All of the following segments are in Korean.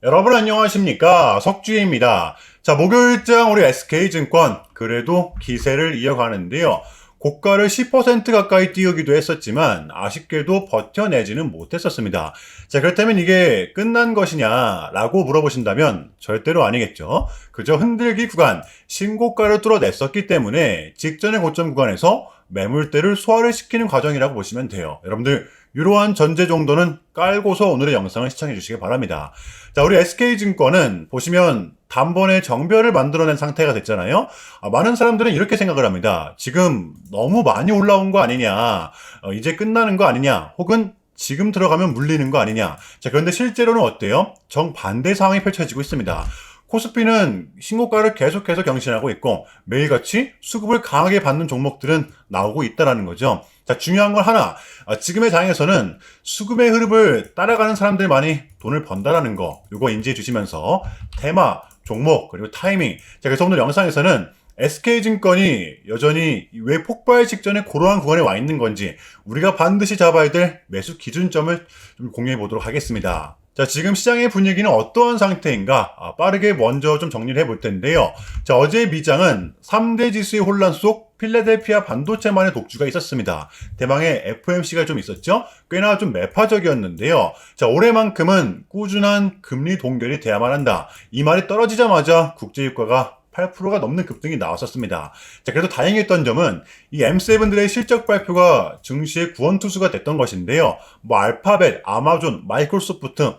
여러분 안녕하십니까? 석주입니다. 자, 목요일장 우리 SK증권 그래도 기세를 이어가는데요. 고가를 10% 가까이 띄우기도 했었지만 아쉽게도 버텨내지는 못했었습니다. 자, 그렇다면 이게 끝난 것이냐라고 물어보신다면 절대로 아니겠죠. 그저 흔들기 구간, 신고가를 뚫어냈었기 때문에 직전의 고점 구간에서 매물대를 소화를 시키는 과정이라고 보시면 돼요. 여러분들 이러한 전제 정도는 깔고서 오늘의 영상을 시청해 주시기 바랍니다. 자, 우리 SK증권은 보시면 단번에 정별을 만들어낸 상태가 됐잖아요. 많은 사람들은 이렇게 생각을 합니다. 지금 너무 많이 올라온 거 아니냐, 이제 끝나는 거 아니냐, 혹은 지금 들어가면 물리는 거 아니냐. 자, 그런데 실제로는 어때요? 정반대 상황이 펼쳐지고 있습니다. 코스피는 신고가를 계속해서 경신하고 있고 매일같이 수급을 강하게 받는 종목들은 나오고 있다는 거죠. 자, 중요한 건 하나, 지금의 장에서는 수급의 흐름을 따라가는 사람들만이 돈을 번다라는 거, 이거 인지해 주시면서 테마, 종목, 그리고 타이밍. 자, 그래서 오늘 영상에서는 SK증권이 여전히 왜 폭발 직전에 그러한 구간에 와 있는 건지 우리가 반드시 잡아야 될 매수 기준점을 좀 공유해 보도록 하겠습니다. 자, 지금 시장의 분위기는 어떠한 상태인가? 빠르게 먼저 좀 정리를 해볼 텐데요. 자, 어제 미장은 3대 지수의 혼란 속 필라델피아 반도체만의 독주가 있었습니다. 대망의 FOMC가 좀 있었죠? 꽤나 좀 매파적이었는데요. 자, 올해만큼은 꾸준한 금리 동결이 돼야만 한다. 이 말이 떨어지자마자 국제유가가 8%가 넘는 급등이 나왔었습니다. 자, 그래도 다행했던 점은 이 M7들의 실적 발표가 증시의 구원투수가 됐던 것인데요. 알파벳, 아마존, 마이크로소프트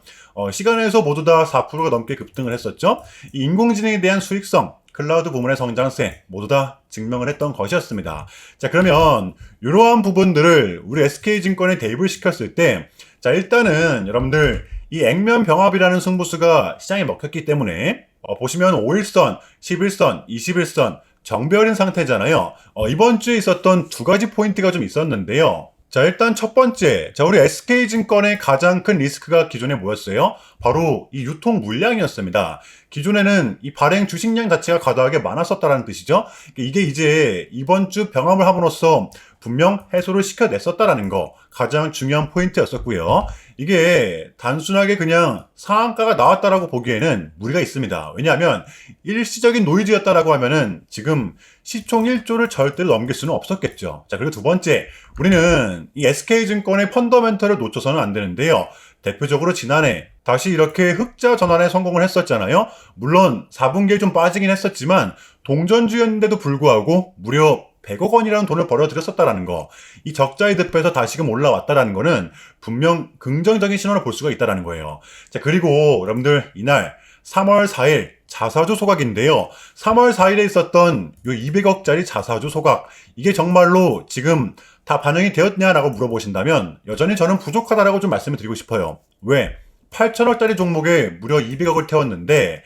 시간에서 모두 다 4%가 넘게 급등을 했었죠. 이 인공지능에 대한 수익성, 클라우드 부문의 성장세 모두 다 증명을 했던 것이었습니다. 자, 그러면 이러한 부분들을 우리 SK증권에 대입을 시켰을 때, 자, 일단은 여러분들 이 액면 병합이라는 승부수가 시장에 먹혔기 때문에 보시면 5일선, 11선, 21선 정별인 상태잖아요. 이번 주에 있었던 두 가지 포인트가 좀 있었는데요. 자, 일단 첫 번째, 자, 우리 SK증권의 가장 큰 리스크가 기존에 뭐였어요? 바로 이 유통 물량이었습니다. 기존에는 이 발행 주식량 자체가 과다하게 많았었다는 뜻이죠. 이게 이제 이번 주 병합을 함으로써 분명 해소를 시켜냈었다라는 거 가장 중요한 포인트였었고요. 이게 단순하게 그냥 상한가가 나왔다라고 보기에는 무리가 있습니다. 왜냐하면 일시적인 노이즈였다라고 하면은 지금 시총 1조를 절대로 넘길 수는 없었겠죠. 자, 그리고 두 번째, 우리는 이 SK증권의 펀더멘털을 놓쳐서는 안 되는데요. 대표적으로 지난해 다시 이렇게 흑자 전환에 성공을 했었잖아요. 물론 4분기에 좀 빠지긴 했었지만 동전주였는데도 불구하고 무려 100억 원이라는 돈을 벌어들였었다라는 거. 이 적자의 늪에서 다시금 올라왔다라는 거는 분명 긍정적인 신호를 볼 수가 있다라는 거예요. 자, 그리고 여러분들 이날 3월 4일 자사주 소각인데요. 3월 4일에 있었던 요 200억짜리 자사주 소각. 이게 정말로 지금 다 반영이 되었냐라고 물어보신다면 여전히 저는 부족하다라고 좀 말씀을 드리고 싶어요. 왜? 8천억짜리 종목에 무려 200억을 태웠는데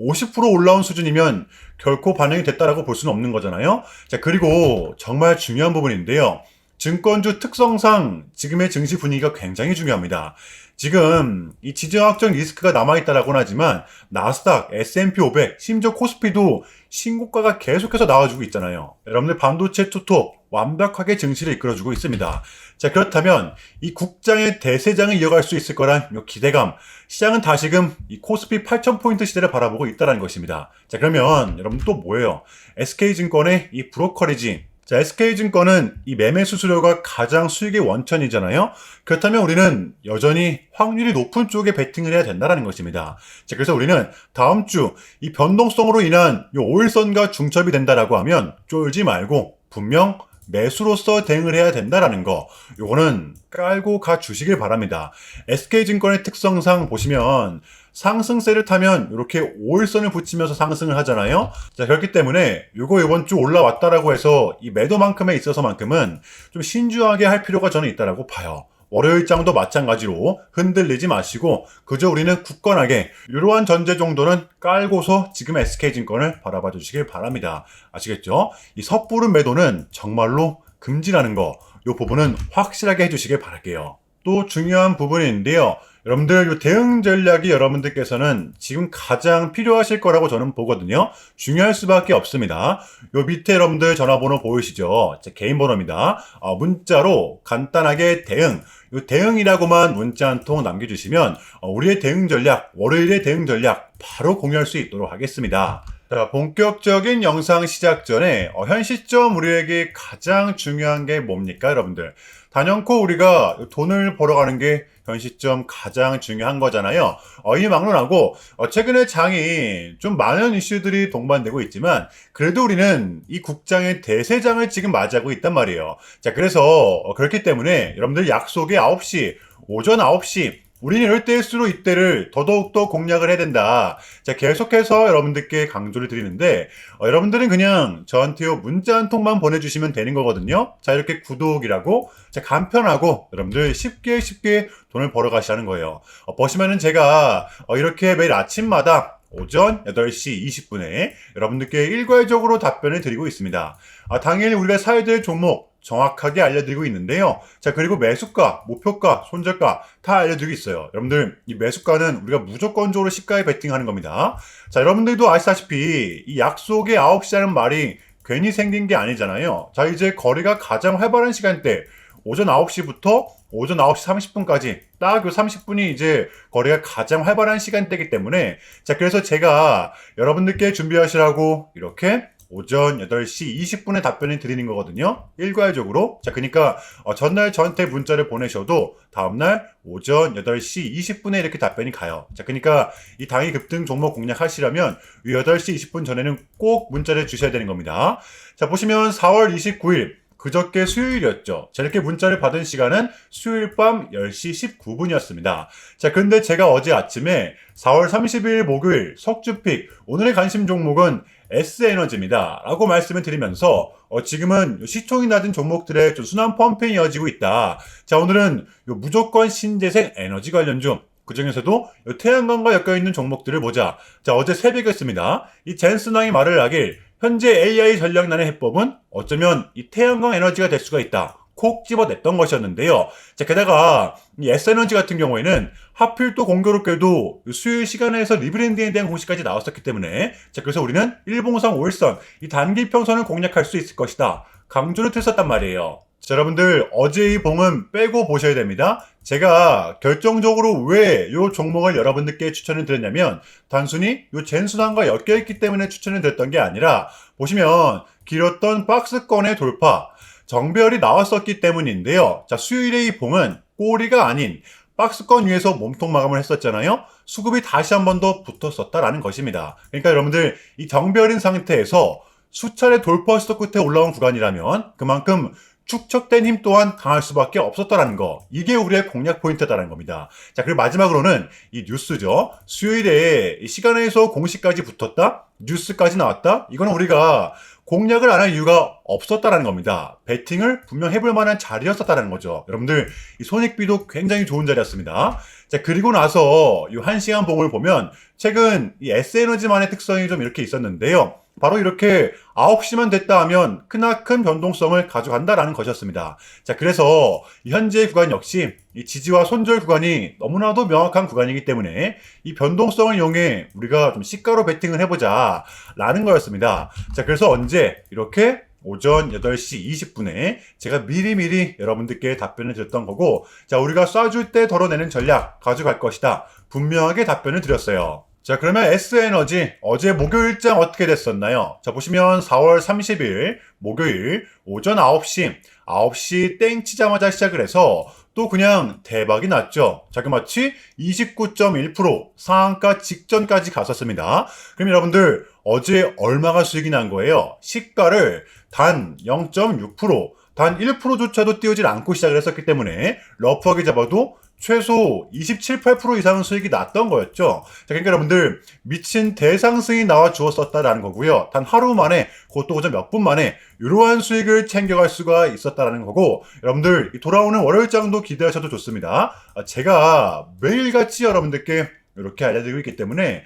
50% 올라온 수준이면 결코 반영이 됐다라고 볼 수는 없는 거잖아요. 자, 그리고 정말 중요한 부분인데요. 증권주 특성상 지금의 증시 분위기가 굉장히 중요합니다. 지금 이 지정학적 리스크가 남아있다라고는 하지만 나스닥, S&P 500, 심지어 코스피도 신고가가 계속해서 나와주고 있잖아요. 여러분들 반도체 투톱 완벽하게 증시를 이끌어주고 있습니다. 자, 그렇다면 이 국장의 대세장을 이어갈 수 있을 거란 이 기대감, 시장은 다시금 이 코스피 8,000포인트 시대를 바라보고 있다는 것입니다. 자, 그러면 여러분 또 뭐예요? SK증권의 이 브로커리지. 자, SK증권은 이 매매 수수료가 가장 수익의 원천이잖아요. 그렇다면 우리는 여전히 확률이 높은 쪽에 베팅을 해야 된다는 것입니다. 자, 그래서 우리는 다음 주 이 변동성으로 인한 이 5일선과 중첩이 된다라고 하면 쫄지 말고 분명 매수로서 대응을 해야 된다라는 거. 요거는 깔고 가 주시길 바랍니다. SK증권의 특성상 보시면 상승세를 타면 이렇게 5일선을 붙이면서 상승을 하잖아요. 자, 그렇기 때문에 요거 이번 주 올라왔다라고 해서 이 매도만큼에 있어서만큼은 좀 신중하게 할 필요가 저는 있다라고 봐요. 월요일장도 마찬가지로 흔들리지 마시고 그저 우리는 굳건하게 이러한 전제 정도는 깔고서 지금 SK증권을 바라봐 주시길 바랍니다. 아시겠죠? 이 섣부른 매도는 정말로 금지라는 거, 이 부분은 확실하게 해주시길 바랄게요. 또 중요한 부분인데요. 여러분들 이 대응 전략이 여러분들께서는 지금 가장 필요하실 거라고 저는 보거든요. 중요할 수밖에 없습니다. 요 밑에 여러분들 전화번호 보이시죠? 제 개인 번호입니다. 문자로 간단하게 대응, 요 대응이라고만 문자 한 통 남겨주시면 우리의 대응 전략, 월요일의 대응 전략 바로 공유할 수 있도록 하겠습니다. 자, 본격적인 영상 시작 전에 현 시점 우리에게 가장 중요한 게 뭡니까, 여러분들? 단연코 우리가 돈을 벌어가는 게 현 시점 가장 중요한 거잖아요. 이 막론하고 최근에 장이 좀 많은 이슈들이 동반되고 있지만 그래도 우리는 이 국장의 대세장을 지금 맞이하고 있단 말이에요. 자, 그래서 그렇기 때문에 여러분들 약속이 9시, 오전 9시 우리는 이럴 때일수록 이때를 더더욱더 공략을 해야 된다. 자, 계속해서 여러분들께 강조를 드리는데 여러분들은 그냥 저한테 문자 한 통만 보내주시면 되는 거거든요. 자, 이렇게 구독이라고 자, 간편하고 여러분들 쉽게 돈을 벌어 가시라는 거예요. 보시면은 제가 이렇게 매일 아침마다 오전 8시 20분에 여러분들께 일괄적으로 답변을 드리고 있습니다. 당일 우리가 사야 될 종목 정확하게 알려드리고 있는데요. 자, 그리고 매수가, 목표가, 손절가 다 알려드리고 있어요. 여러분들, 이 매수가는 우리가 무조건적으로 시가에 베팅하는 겁니다. 자, 여러분들도 아시다시피 이 약속의 9시라는 말이 괜히 생긴 게 아니잖아요. 자, 이제 거래가 가장 활발한 시간대 오전 9시부터 오전 9시 30분까지 딱 요 30분이 이제 거래가 가장 활발한 시간대이기 때문에 자, 그래서 제가 여러분들께 준비하시라고 이렇게 오전 8시 20분에 답변을 드리는 거거든요. 일괄적으로. 자, 그러니까 전날 저한테 문자를 보내셔도 다음날 오전 8시 20분에 이렇게 답변이 가요. 자, 그러니까 이 당일 급등 종목 공략하시려면 이 8시 20분 전에는 꼭 문자를 주셔야 되는 겁니다. 자, 보시면 4월 29일 그저께 수요일이었죠. 자, 이렇게 문자를 받은 시간은 수요일 밤 10시 19분이었습니다. 자, 근데 제가 어제 아침에 4월 30일 목요일 석주픽 오늘의 관심 종목은 S에너지입니다. 라고 말씀을 드리면서 지금은 시총이 낮은 종목들의 좀 순환 펌핑이 이어지고 있다. 자, 오늘은 무조건 신재생 에너지 관련주 그 중에서도 태양광과 엮여있는 종목들을 보자. 자, 어제 새벽이었습니다. 이 젠슨왕이 말을 하길 현재 AI 전략난의 해법은 어쩌면 이 태양광 에너지가 될 수가 있다. 콕 집어냈던 것이었는데요. 자, 게다가 이 S에너지 같은 경우에는 하필 또 공교롭게도 수요일 시간에서 리브랜딩에 대한 공시까지 나왔었기 때문에 자, 그래서 우리는 일봉상 5일선 이 단기 평선을 공략할 수 있을 것이다. 강조를 했었단 말이에요. 자, 여러분들 어제 이 봉은 빼고 보셔야 됩니다. 제가 결정적으로 왜 이 종목을 여러분들께 추천을 드렸냐면 단순히 이 젠순환과 엮여있기 때문에 추천을 드렸던 게 아니라 보시면 길었던 박스권의 돌파 정별이 나왔었기 때문인데요. 자, 수요일에 이 봉은 꼬리가 아닌 박스권 위에서 몸통 마감을 했었잖아요. 수급이 다시 한 번 더 붙었었다라는 것입니다. 그러니까 여러분들 이 정별인 상태에서 수차례 돌파 시도 끝에 올라온 구간이라면 그만큼 축적된 힘 또한 강할 수밖에 없었다라는 거. 이게 우리의 공략 포인트다라는 겁니다. 자, 그리고 마지막으로는 이 뉴스죠. 수요일에 시간에서 공시까지 붙었다? 뉴스까지 나왔다? 이거는 우리가 공략을 안 할 이유가 없었다라는 겁니다. 베팅을 분명 해볼 만한 자리였었다라는 거죠. 여러분들 이 손익비도 굉장히 좋은 자리였습니다. 자, 그리고 나서 이 1시간 봉을 보면 최근 이 S에너지만의 특성이 좀 이렇게 있었는데요. 바로 이렇게 9시만 됐다 하면 크나큰 변동성을 가져간다라는 것이었습니다. 자, 그래서 현재 구간 역시 이 지지와 손절 구간이 너무나도 명확한 구간이기 때문에 이 변동성을 이용해 우리가 좀 시가로 베팅을 해보자 라는 거였습니다. 자, 그래서 언제 이렇게 오전 8시 20분에 제가 미리미리 여러분들께 답변을 드렸던 거고 자, 우리가 쏴줄 때 덜어내는 전략 가져갈 것이다. 분명하게 답변을 드렸어요. 자, 그러면 S에너지 어제 목요일장 어떻게 됐었나요? 자, 보시면 4월 30일 목요일 오전 9시 땡 치자마자 시작을 해서 또 그냥 대박이 났죠. 자그마치 29.1% 상한가 직전까지 갔었습니다. 그럼 여러분들 어제 얼마가 수익이 난 거예요? 시가를 단 0.6%, 단 1%조차도 띄우질 않고 시작을 했었기 때문에 러프하게 잡아도 최소 27, 8% 이상은 수익이 났던 거였죠. 자, 그러니까 여러분들 미친 대상승이 나와 주었었다라는 거고요. 단 하루 만에, 그것도 오전 몇 분 만에 이러한 수익을 챙겨갈 수가 있었다라는 거고 여러분들 돌아오는 월요일장도 기대하셔도 좋습니다. 제가 매일같이 여러분들께 이렇게 알려드리고 있기 때문에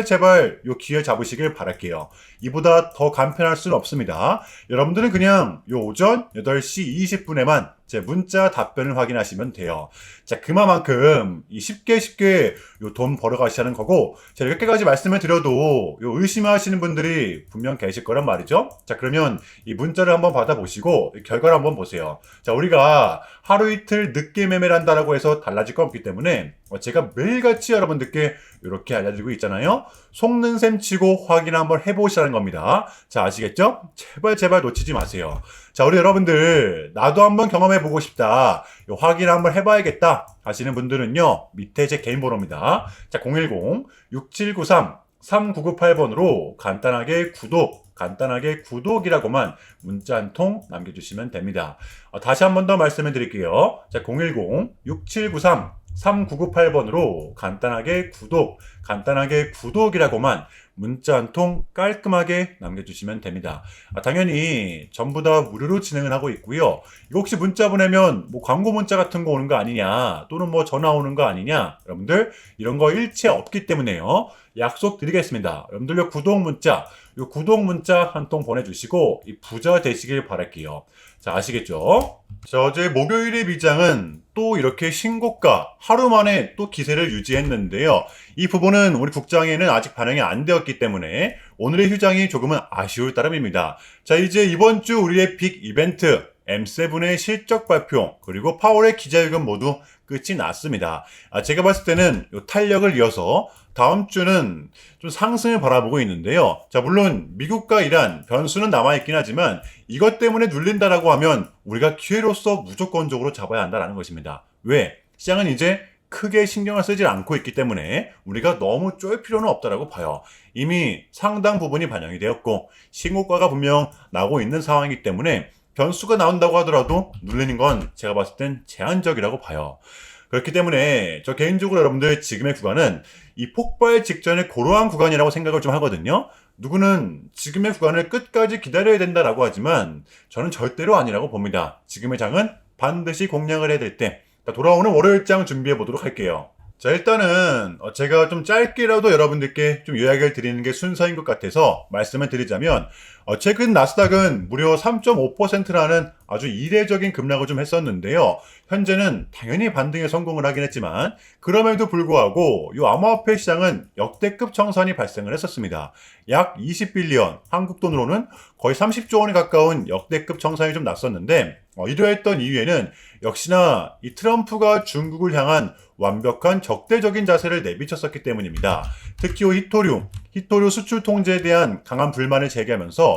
제발 요 기회 잡으시길 바랄게요. 이보다 더 간편할 수는 없습니다. 여러분들은 그냥 요 오전 8시 20분에만 제 문자 답변을 확인하시면 돼요. 자, 그만큼 쉽게 요 돈 벌어가시는 거고, 제가 이렇게까지 말씀을 드려도 요 의심하시는 분들이 분명 계실 거란 말이죠. 자, 그러면 이 문자를 한번 받아보시고 결과를 한번 보세요. 자, 우리가 하루 이틀 늦게 매매를 한다라고 해서 달라질 건 없기 때문에 제가 매일같이 여러분들께 이렇게 알려드리고 있잖아요. 속는 셈 치고 확인 한번 해보시라는 겁니다. 자, 아시겠죠? 제발 놓치지 마세요. 자, 우리 여러분들 나도 한번 경험해보고 싶다, 확인 한번 해봐야겠다 하시는 분들은요, 밑에 제 개인 번호입니다. 자, 010-6793-3998번으로 간단하게 구독이라고만 문자 한 통 남겨주시면 됩니다. 다시 한 번 더 말씀해 드릴게요. 자, 010-6793-3998번으로 간단하게 구독이라고만 문자 한 통 깔끔하게 남겨주시면 됩니다. 당연히 전부 다 무료로 진행을 하고 있고요. 이거 혹시 문자 보내면 뭐 광고 문자 같은 거 오는 거 아니냐, 또는 뭐 전화 오는 거 아니냐, 여러분들 이런 거 일체 없기 때문에요. 약속 드리겠습니다. 여러분들 요 구독 문자 한 통 보내주시고 이 부자 되시길 바랄게요. 자, 아시겠죠? 자, 어제 목요일의 미장은 또 이렇게 신고가 하루 만에 또 기세를 유지했는데요. 이 부분은 우리 국장에는 아직 반영이 안 되었기 때문에 오늘의 휴장이 조금은 아쉬울 따름입니다. 자, 이제 이번 주 우리의 빅 이벤트 M7의 실적 발표 그리고 파월의 기자회견 모두 끝이 났습니다. 제가 봤을 때는 이 탄력을 이어서 다음 주는 좀 상승을 바라보고 있는데요. 자, 물론 미국과 이란 변수는 남아있긴 하지만 이것 때문에 눌린다라고 하면 우리가 기회로서 무조건적으로 잡아야 한다는 것입니다. 왜? 시장은 이제 크게 신경을 쓰지 않고 있기 때문에 우리가 너무 쫄 필요는 없다라고 봐요. 이미 상당 부분이 반영이 되었고 신고가가 분명 나고 있는 상황이기 때문에 변수가 나온다고 하더라도 눌리는 건 제가 봤을 땐 제한적이라고 봐요. 그렇기 때문에 저 개인적으로 여러분들 지금의 구간은 이 폭발 직전의 고러한 구간이라고 생각을 좀 하거든요. 누구는 지금의 구간을 끝까지 기다려야 된다라고 하지만 저는 절대로 아니라고 봅니다. 지금의 장은 반드시 공략을 해야 될 때, 돌아오는 월요일장 준비해 보도록 할게요. 자, 일단은 제가 좀 짧게라도 여러분들께 좀 요약을 드리는 게 순서인 것 같아서 말씀을 드리자면, 최근 나스닥은 무려 3.5%라는 아주 이례적인 급락을 좀 했었는데요. 현재는 당연히 반등에 성공을 하긴 했지만 그럼에도 불구하고 이 암호화폐 시장은 역대급 청산이 발생을 했었습니다. 약 20빌리언, 한국 돈으로는 거의 30조 원에 가까운 역대급 청산이 좀 났었는데, 이러했던 이유에는 역시나 이 트럼프가 중국을 향한 완벽한 적대적인 자세를 내비쳤었기 때문입니다. 특히 히토류 수출 통제에 대한 강한 불만을 제기하면서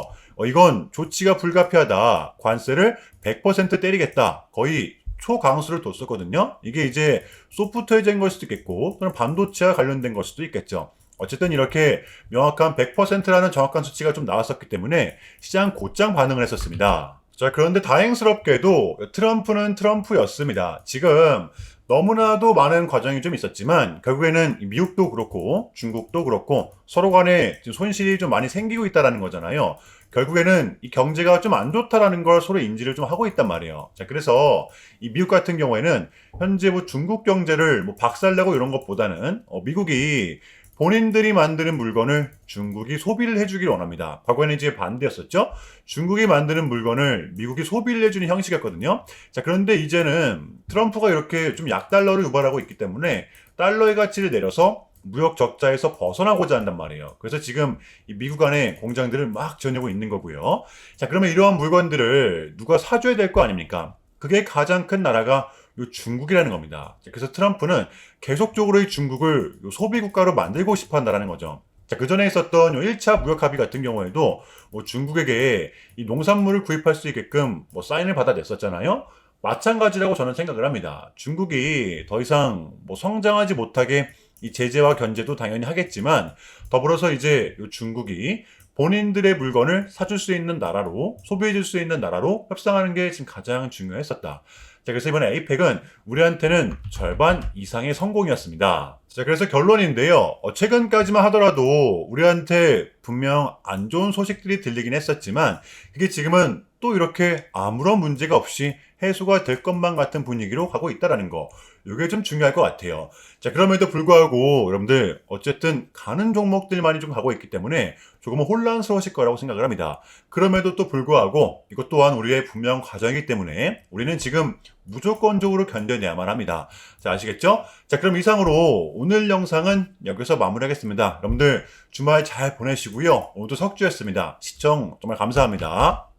이건 조치가 불가피하다, 관세를 100% 때리겠다, 거의 초강수를 뒀었거든요. 이게 이제 소프트웨어인 걸 수도 있겠고 또는 반도체와 관련된 걸 수도 있겠죠. 어쨌든 이렇게 명확한 100%라는 정확한 수치가 좀 나왔었기 때문에 시장 곧장 반응을 했었습니다. 자, 그런데 다행스럽게도 트럼프는 트럼프였습니다. 지금 너무나도 많은 과정이 좀 있었지만 결국에는 미국도 그렇고 중국도 그렇고 서로 간에 지금 손실이 좀 많이 생기고 있다는 거잖아요. 결국에는 이 경제가 좀 안 좋다라는 걸 서로 인지를 좀 하고 있단 말이에요. 자, 그래서 이 미국 같은 경우에는 현재 뭐 중국 경제를 뭐 박살내고 이런 것보다는 미국이 본인들이 만드는 물건을 중국이 소비를 해주길 원합니다. 과거에는 이제 반대였었죠. 중국이 만드는 물건을 미국이 소비를 해주는 형식이었거든요. 자, 그런데 이제는 트럼프가 이렇게 좀 약달러를 유발하고 있기 때문에 달러의 가치를 내려서 무역 적자에서 벗어나고자 한단 말이에요. 그래서 지금 이 미국 안에 공장들을 막 지어내고 있는 거고요. 자, 그러면 이러한 물건들을 누가 사줘야 될 거 아닙니까? 그게 가장 큰 나라가 요 중국이라는 겁니다. 그래서 트럼프는 계속적으로 이 중국을 요 소비 국가로 만들고 싶어 한다는 거죠. 자, 그 전에 있었던 요 1차 무역 합의 같은 경우에도 뭐 중국에게 이 농산물을 구입할 수 있게끔 뭐 사인을 받아냈었잖아요. 마찬가지라고 저는 생각을 합니다. 중국이 더 이상 뭐 성장하지 못하게 이 제재와 견제도 당연히 하겠지만 더불어서 이제 요 중국이 본인들의 물건을 사줄 수 있는 나라로, 소비해줄 수 있는 나라로 협상하는 게 지금 가장 중요했었다. 자, 그래서 이번에 에이펙은 우리한테는 절반 이상의 성공이었습니다. 자, 그래서 결론인데요. 최근까지만 하더라도 우리한테 분명 안 좋은 소식들이 들리긴 했었지만 그게 지금은 또 이렇게 아무런 문제가 없이 해소가 될 것만 같은 분위기로 가고 있다라는 거. 이게 좀 중요할 것 같아요. 자, 그럼에도 불구하고 여러분들 어쨌든 가는 종목들만이 좀 가고 있기 때문에 조금은 혼란스러우실 거라고 생각을 합니다. 그럼에도 또 불구하고 이것 또한 우리의 분명 과정이기 때문에 우리는 지금 무조건적으로 견뎌내야만 합니다. 자, 아시겠죠? 자, 그럼 이상으로 오늘 영상은 여기서 마무리하겠습니다. 여러분들 주말 잘 보내시고요. 오늘도 석주였습니다. 시청 정말 감사합니다.